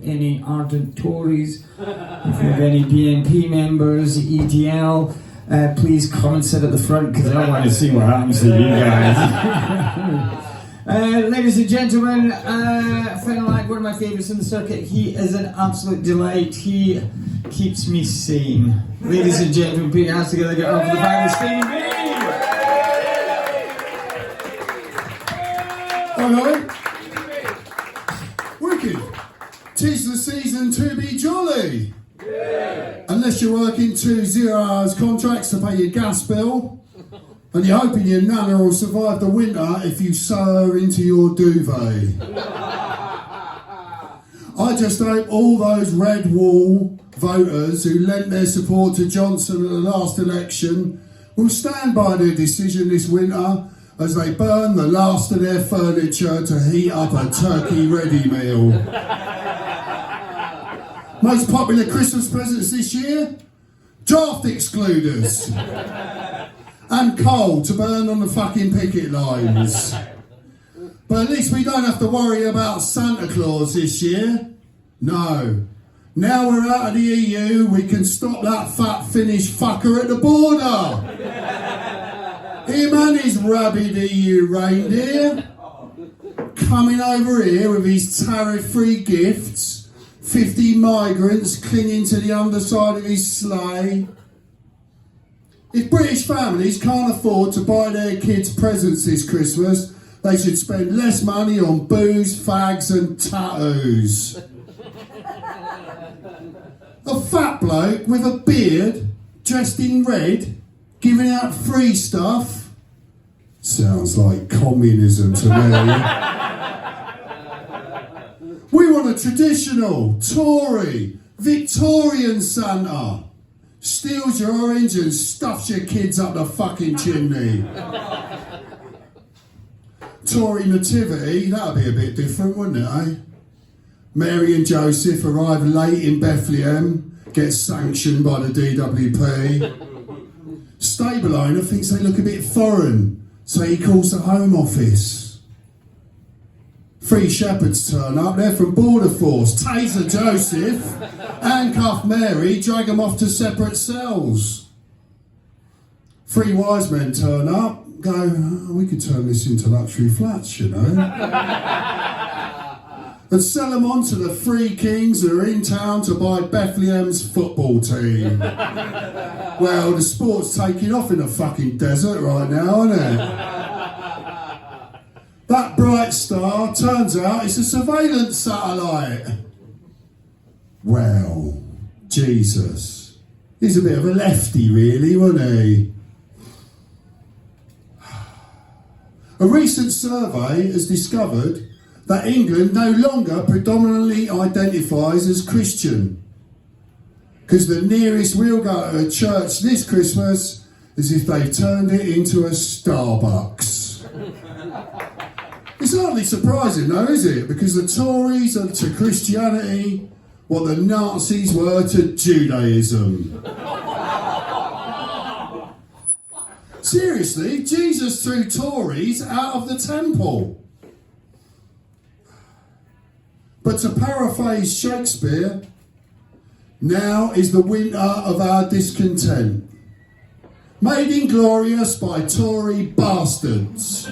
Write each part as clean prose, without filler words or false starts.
any ardent Tories, if we have any BNP members, EDL, please come and sit at the front because I want to see what happens to you guys. Ladies and gentlemen, Finn Lag, one of my favourites in the circuit. He is an absolute delight. He keeps me sane. Ladies and gentlemen, put your hands together, get up for the final Stephen B. Hello. Wicked. 'Tis the season to be jolly. Yeah. Unless you're working 2 0-hour contracts to pay your gas bill. And you're hoping your nana will survive the winter if you sew her into your duvet. I just hope all those red wall voters who lent their support to Johnson at the last election will stand by their decision this winter as they burn the last of their furniture to heat up a turkey ready meal. Most popular Christmas presents this year? Draft excluders. And coal to burn on the fucking picket lines. But at least we don't have to worry about Santa Claus this year. No. Now we're out of the EU, we can stop that fat Finnish fucker at the border. Him and his rabid EU reindeer coming over here with his tariff-free gifts, 50 migrants clinging to the underside of his sleigh. If British families can't afford to buy their kids presents this Christmas, they should spend less money on booze, fags and tattoos. A fat bloke with a beard, dressed in red, giving out free stuff. Sounds like communism to me. We want a traditional, Tory, Victorian Santa. Steals your orange and stuffs your kids up the fucking chimney. Tory nativity, that'd be a bit different, wouldn't it, eh? Mary and Joseph arrive late in Bethlehem, get sanctioned by the DWP. Stable owner thinks they look a bit foreign, so he calls the Home Office. 3 shepherds turn up, they're from Border Force, taser Joseph, handcuff Mary, drag them off to separate cells. 3 wise men turn up, go, oh, we could turn this into luxury flats, you know. And sell them on to the 3 kings who are in town to buy Bethlehem's football team. Well, the sport's taking off in the fucking desert right now, isn't it? That bright star, turns out it's a surveillance satellite. Well, Jesus. He's a bit of a lefty, really, wasn't he? A recent survey has discovered that England no longer predominantly identifies as Christian. Because the nearest we'll go to a church this Christmas is if they've turned it into a Starbucks. It's hardly surprising though, is it? Because the Tories are to Christianity what the Nazis were to Judaism. Seriously, Jesus threw Tories out of the temple. But to paraphrase Shakespeare, now is the winter of our discontent, made inglorious by Tory bastards.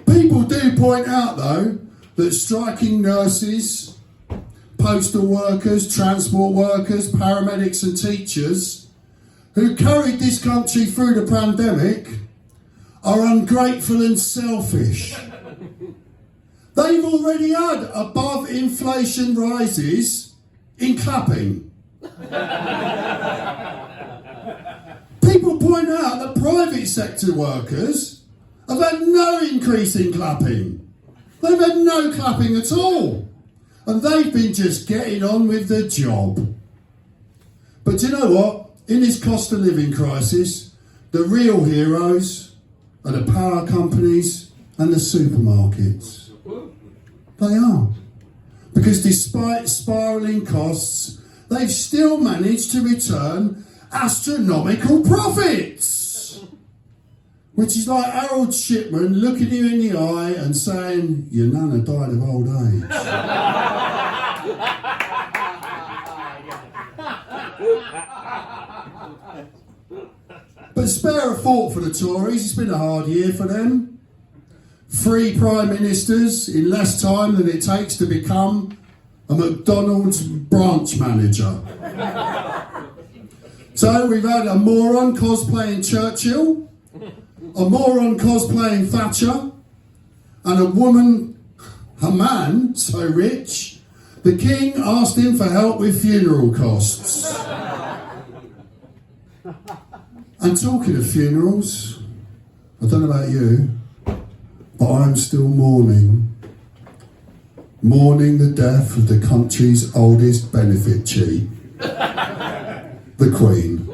People do point out, though, that striking nurses, postal workers, transport workers, paramedics and teachers who carried this country through the pandemic are ungrateful and selfish. They've already had above inflation rises in clapping. People point out that private sector workers have had no increase in clapping. They've had no clapping at all. And they've been just getting on with the job. But do you know what? In this cost of living crisis, the real heroes are the power companies and the supermarkets. They are. Because despite spiralling costs, they've still managed to return astronomical profits. Which is like Harold Shipman looking you in the eye and saying, your nana died of old age. But spare a thought for the Tories, it's been a hard year for them. 3 Prime Ministers in less time than it takes to become a McDonald's branch manager. So we've had a moron cosplaying Churchill, a moron cosplaying Thatcher, and a man so rich, the King asked him for help with funeral costs. And talking of funerals, I don't know about you, but I'm still mourning the death of the country's oldest benefit cheat, the Queen.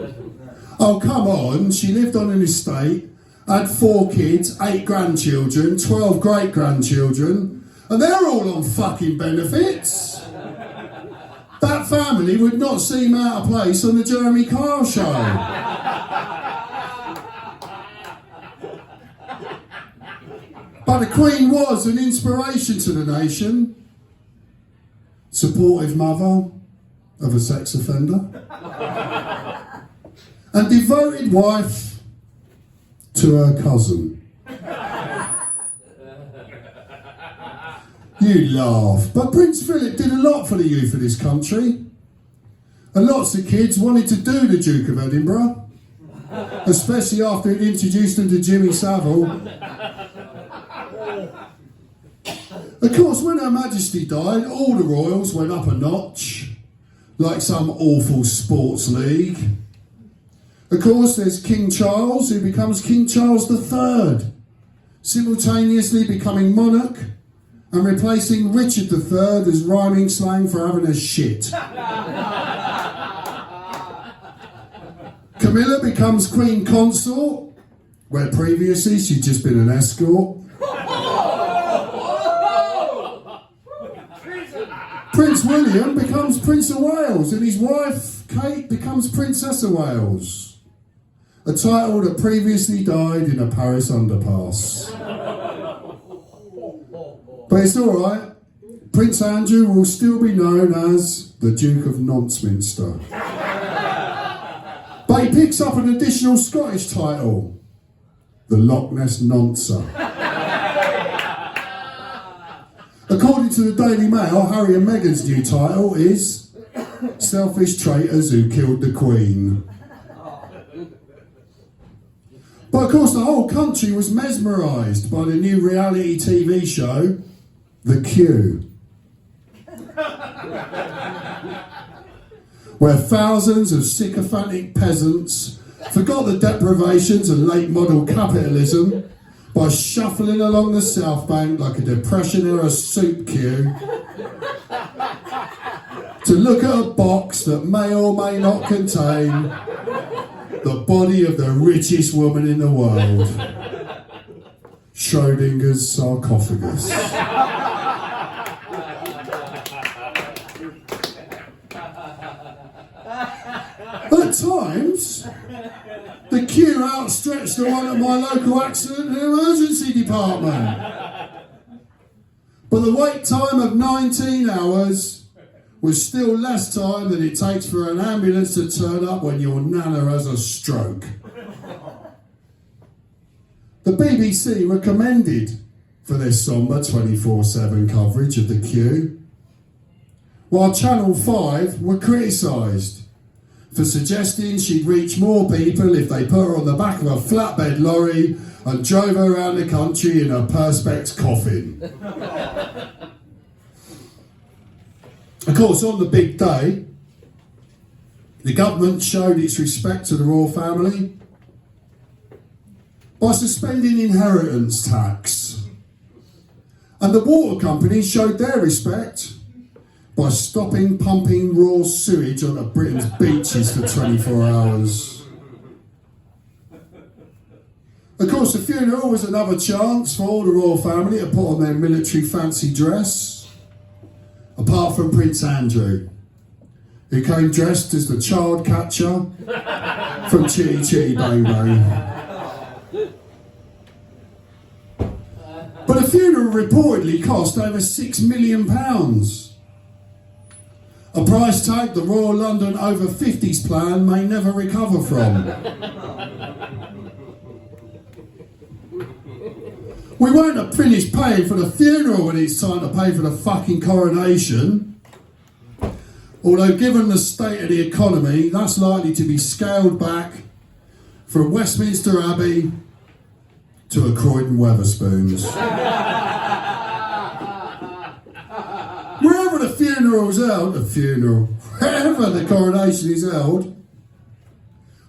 Oh, come on, she lived on an estate, had 4 kids, 8 grandchildren, 12 great-grandchildren, and they're all on fucking benefits. That family would not seem out of place on the Jeremy Kyle show. But the Queen was an inspiration to the nation. Supportive mother of a sex offender. And devoted wife to her cousin. You laugh, but Prince Philip did a lot for the youth of this country. And lots of kids wanted to do the Duke of Edinburgh, especially after he'd introduced them to Jimmy Savile. Of course, when Her Majesty died, all the royals went up a notch, like some awful sports league. Of course, there's King Charles, who becomes King Charles III, simultaneously becoming monarch and replacing Richard III as rhyming slang for having a shit. Camilla becomes Queen Consort, where previously she'd just been an escort. Prince William becomes Prince of Wales, and his wife, Kate, becomes Princess of Wales. A title that previously died in a Paris underpass. But it's alright. Prince Andrew will still be known as the Duke of Nonceminster. But he picks up an additional Scottish title, the Loch Ness Noncer. According to the Daily Mail, Harry and Meghan's new title is Selfish Traitors Who Killed the Queen. But of course the whole country was mesmerised by the new reality TV show, The Queue. Where thousands of sycophantic peasants forgot the deprivations of late model capitalism by shuffling along the South Bank like a Depression-era soup queue to look at a box that may or may not contain the body of the richest woman in the world, Schrodinger's sarcophagus. At times, the queue outstretched the one at my local accident and emergency department. But the wait time of 19 hours was still less time than it takes for an ambulance to turn up when your nana has a stroke. The BBC were commended for their sombre 24/7 coverage of the queue, while Channel 5 were criticised for suggesting she'd reach more people if they put her on the back of a flatbed lorry and drove her around the country in a Perspex coffin. Of course, on the big day, the government showed its respect to the royal family by suspending inheritance tax. And the water companies showed their respect by stopping pumping raw sewage onto Britain's beaches for 24 hours. Of course, the funeral was another chance for all the royal family to put on their military fancy dress, apart from Prince Andrew, who came dressed as the child catcher from Chitty Chitty Bang Bang. But the funeral reportedly cost over £6 million. A price tag the Royal London Over 50s plan may never recover from. We won't have finished paying for the funeral when it's time to pay for the fucking coronation. Although given the state of the economy, that's likely to be scaled back from Westminster Abbey to a Croydon Wetherspoons. Wherever the funeral's held, wherever the coronation is held,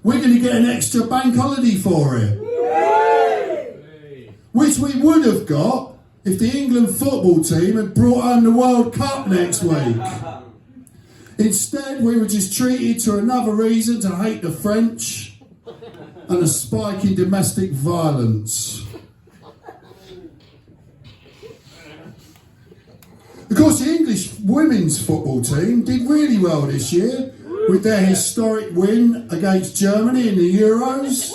we're going to get an extra bank holiday for it. Which we would have got if the England football team had brought home the World Cup next week. Instead, we were just treated to another reason to hate the French and a spike in domestic violence. Of course, the English women's football team did really well this year with their historic win against Germany in the Euros.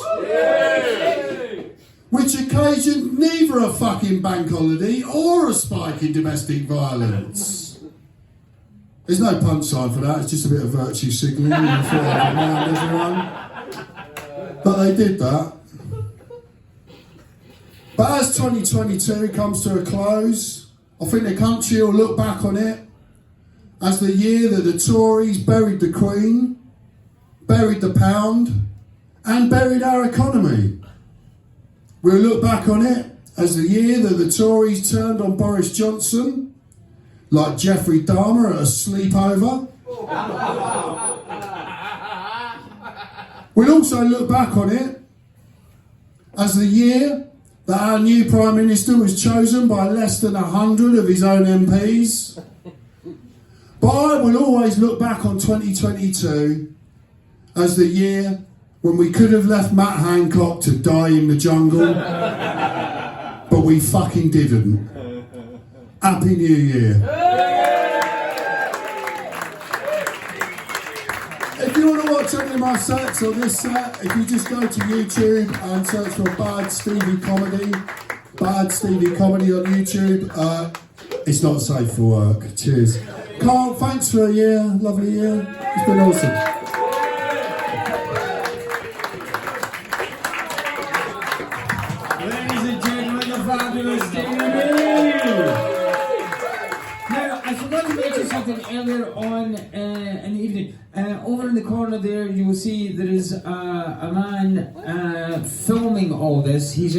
Which occasioned neither a fucking bank holiday or a spike in domestic violence. There's no punchline for that, it's just a bit of virtue signalling around everyone. But they did that. But as 2022 comes to a close, I think the country will look back on it as the year that the Tories buried the Queen, buried the pound, and buried our economy. We'll look back on it as the year that the Tories turned on Boris Johnson, like Jeffrey Dahmer at a sleepover. We'll also look back on it as the year that our new Prime Minister was chosen by less than 100 of his own MPs. But I will always look back on 2022 as the year when we could have left Matt Hancock to die in the jungle, but we fucking didn't. Happy New Year. If you want to watch any of my sets or this set, if you just go to YouTube and search for Bad Stevie Comedy on YouTube, it's not safe for work. Cheers. Carl, thanks for a year, lovely year. It's been awesome. Fabulous Stevie! Now, I forgot to mention something earlier on in the evening. Over in the corner there, you will see there is a man filming all this. He's